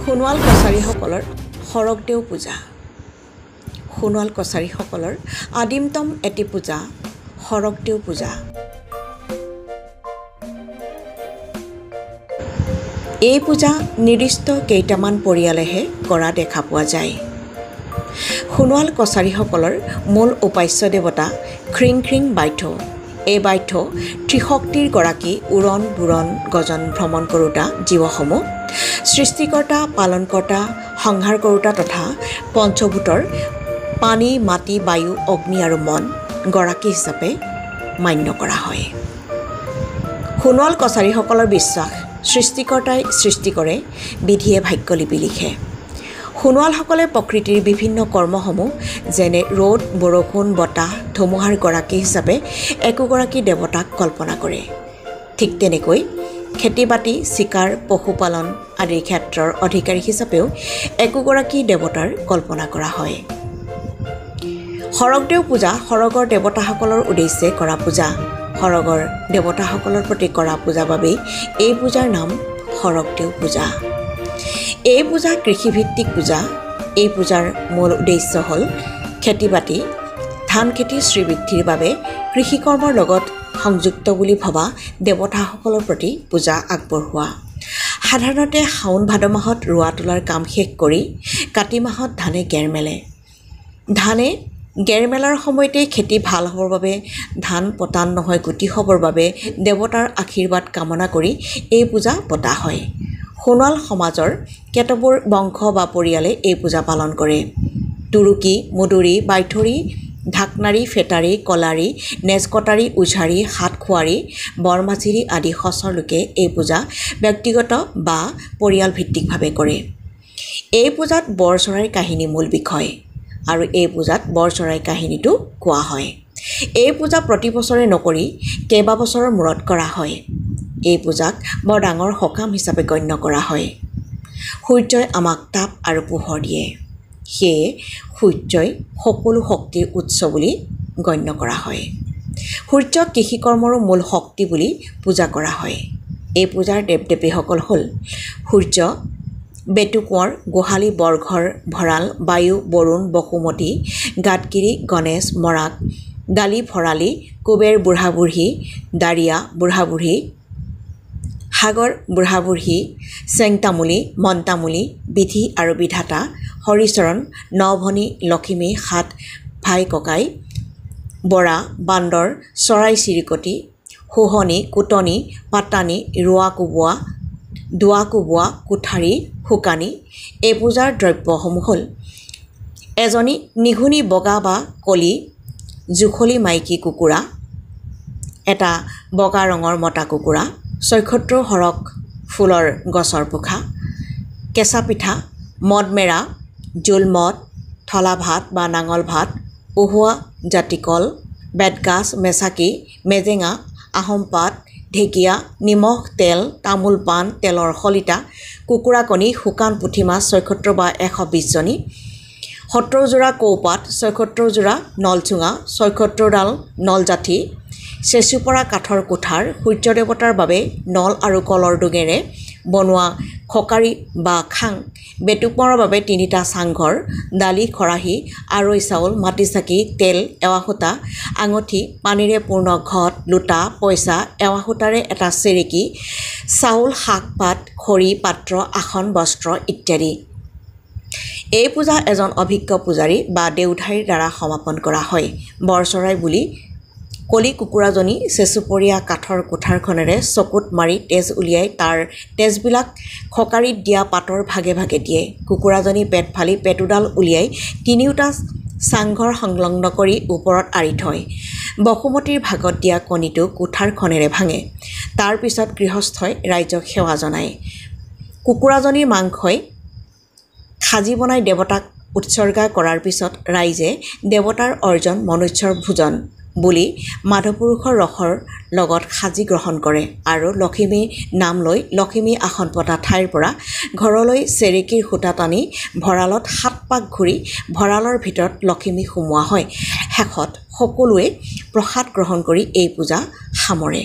সোণোৱাল কছাৰীসকলৰ শৰকদেউ পূজা। সোণোৱাল কছাৰীসকলৰ আদিমতম এটি পূজা শৰকদেউ পূজা। এই পূজা নিৰ্দিষ্ট কেইটামান পৰিয়ালেহে কৰা দেখা পোৱা যায়। সোণোৱাল কছাৰীসকলৰ মূল উপাস্য দেৱতা খ্ৰিং খ্ৰিং বাইথ। এই বাইথ ত্ৰিশক্তিৰ গৰাকী উৰণ বুৰণ গজন ভ্ৰমণ কৰোঁতা জীৱসমূহ সৃষ্টিকৰ্তা পালনকৰ্তা সংহাৰ কৰোঁতা তথা পঞ্চভূতৰ পানী মাটি বায়ু অগ্নি আৰু মন গৰাকী হিচাপে মান্য কৰা হয়। সোণোৱাল কছাৰীসকলৰ বিশ্বাস সৃষ্টিকৰ্তাই সৃষ্টি কৰে, বিধিয়ে ভাগ্যলিপি লিখে। সোণোৱালসকলে প্ৰকৃতিৰ বিভিন্ন কৰ্মসমূহ যেনে ৰ'দ বৰষুণ বতাহ ধুমুহাৰ গৰাকী হিচাপে একোগৰাকী দেৱতাক কল্পনা কৰে। ঠিক তেনেকৈ খেতি বাতি চিকাৰ পশুপালন আদিৰ ক্ষেত্ৰৰ অধিকাৰী হিচাপেও একোগৰাকী দেৱতাৰ কল্পনা কৰা হয়। শৰকদেউ পূজা শৰগৰ দেৱতাসকলৰ উদ্দেশ্যে কৰা পূজা। শৰগৰ দেৱতাসকলৰ প্ৰতি কৰা পূজাৰ বাবেই এই পূজাৰ নাম শৰকদেউ পূজা। এই পূজা কৃষিভিত্তিক পূজা। এই পূজাৰ মূল উদ্দেশ্য হ'ল খেতি বাতি ধান খেতিৰ শ্ৰীবৃদ্ধিৰ বাবে কৃষিকৰ্মৰ লগত সংযুক্ত বুলি ভবা দেৱতাসকলৰ প্ৰতি পূজা আগবঢ়োৱা। সাধাৰণতে শাওণ ভাদ মাহত ৰোৱা তোলাৰ কাম শেষ কৰি কাতি মাহত ধানে গেৰ মেলে। ধানে গেৰ মেলাৰ সময়তেই খেতি ভাল হ'বৰ বাবে ধান পতান নহয় গুটি হ'বৰ বাবে দেৱতাৰ আশীৰ্বাদ কামনা কৰি এই পূজা পতা হয়। সোণোৱাল সমাজৰ কেতবোৰ বংশ বা পৰিয়ালে এই পূজা পালন কৰে। তুৰুকী মুদুৰী বাইথৰী ঢাকনাৰী ফেটাৰী কলাৰী নেজকটাৰী উঝাৰী হাতখোৱাৰী বৰমাঝিৰী আদি সচৰ লোকে এই পূজা ব্যক্তিগত বা পৰিয়াল ভিত্তিকভাৱে কৰে। এই পূজাত বৰ চৰাইৰ কাহিনী মূল বিষয় আৰু এই পূজাত বৰ চৰাইৰ কাহিনীটো কোৱা হয়। এই পূজা প্ৰতি বছৰে নকৰি কেইবাবছৰৰ মূৰত কৰা হয়। এই পূজাক বৰ ডাঙৰ সকাম হিচাপে গণ্য কৰা হয়। সূৰ্যই আমাক তাপ আৰু পোহৰ দিয়ে, সেয়ে সূৰ্যই সকলো শক্তিৰ উৎস বুলি গণ্য কৰা হয়। সূৰ্যক কৃষিকৰ্মৰো মূল শক্তি বুলি পূজা কৰা হয়। এই পূজাৰ দেৱ দেৱীসকল হ'ল সূৰ্য, বেটুকোঁৱৰ, গোহালি বৰঘৰ ভঁৰাল, বায়ু বৰুণ বসুমতী, গাদগিৰি গণেশ মৰাগ, দালি ভৰালি, কুবেৰ বুঢ়া বুঢ়ী, দাৰিয়া বুঢ়া বুঢ়ী, সাগৰ বুঢ়া বুঢ়ী, চেংতামুলি মন্তামুলি, বিধি আৰু বিধাতা, হৰিচৰণ, নভনী, লখিমী, সাত ভাই ককাই, বৰা, বান্দৰ, চৰাই চিৰিকটি, শুহনি, কুটনি, পাতানি, ৰোৱা কোবোৱা, দোৱা কোবোৱা, কোঠাৰী, শুকানী। এই পূজাৰ দ্ৰব্যসমূহ হ'ল এজনী নিঘুনি বগা বা কলি জুখলি মাইকী কুকুৰা, এটা বগা ৰঙৰ মতা কুকুৰা, ৭৬ সৰক ফুলৰ গছৰ পোখা, কেঁচা পিঠা, মদমেৰা, জোল মদ, থলা ভাত বা নাঙল ভাত, উহোৱা জাতিকল, বেতগাজ, মেচাকী, মেজেঙা, আহোম পাত, ঢেকীয়া, নিমখ তেল, তামোল পাণ, তেলৰ শলিতা, কুকুৰা কণী, শুকান পুঠি মাছ ৭৬ বা ১২০ জনী, ৭০ যোৰা কৌপাত, ৭৬ যোৰা নলচুঙা, ৭৬ ডাল নলজাঠি, চেচু পৰা কাঠৰ কোঠাৰ, সূৰ্য দেৱতাৰ বাবে নল আৰু কলৰ ডোঙেৰে বনোৱা খকাৰী বা খাং, বেটুকোঁৱৰৰ বাবে ৩টা চাংঘৰ, দালি খৰাহী, আৰৈ চাউল, মাটি চাকি, তেল, এৱা সূতা, আঙঠি, পানীৰে পূৰ্ণ ঘট, লোটা, পইচা, এৱা সূতাৰে এটা চেৰেকী, চাউল শাক পাত, খৰি পাত্ৰ, আসন বস্ত্ৰ ইত্যাদি। এই পূজা এজন অভিজ্ঞ পূজাৰী বা দেউধাৰীৰ দ্বাৰা সমাপন কৰা হয়। বৰ চৰাই বুলি কলি কুকুৰাজনী চেচুপৰীয়া কাঠৰ কোঠাৰখনেৰে চকুত মাৰি তেজ উলিয়াই তাৰ তেজবিলাক খকাৰীত দিয়া পাতৰ ভাগে ভাগে দিয়ে। কুকুৰাজনী পেট ফালি পেটুডাল উলিয়াই তিনিওটা চাংঘৰ সংলগ্ন কৰি ওপৰত আঁৰি থয়। বসুমতীৰ ভাগত দিয়া কণীটো কোঠাৰখনেৰে ভাঙে। তাৰ পিছত গৃহস্থই ৰাইজক সেৱা জনায়। কুকুৰাজনীৰ মাংসই খাজি বনাই দেৱতাক উৎসৰ্গা কৰাৰ পিছত ৰাইজে দেৱতাৰ অৰ্জন মনুষ্যৰ ভোজন বুলি মাধপুৰুষৰ ৰসৰ লগত সাজি গ্ৰহণ কৰে আৰু লখিমীৰ নাম লৈ লখিমী আসন পতা ঠাইৰ পৰা ঘৰলৈ চেৰেকীৰ সূতা টানি ভঁৰালত ৭ পাক ঘূৰি ভঁৰালৰ ভিতৰত লখিমী সুমোৱা হয়। শেষত সকলোৱে প্ৰসাদ গ্ৰহণ কৰি এই পূজা সামৰে।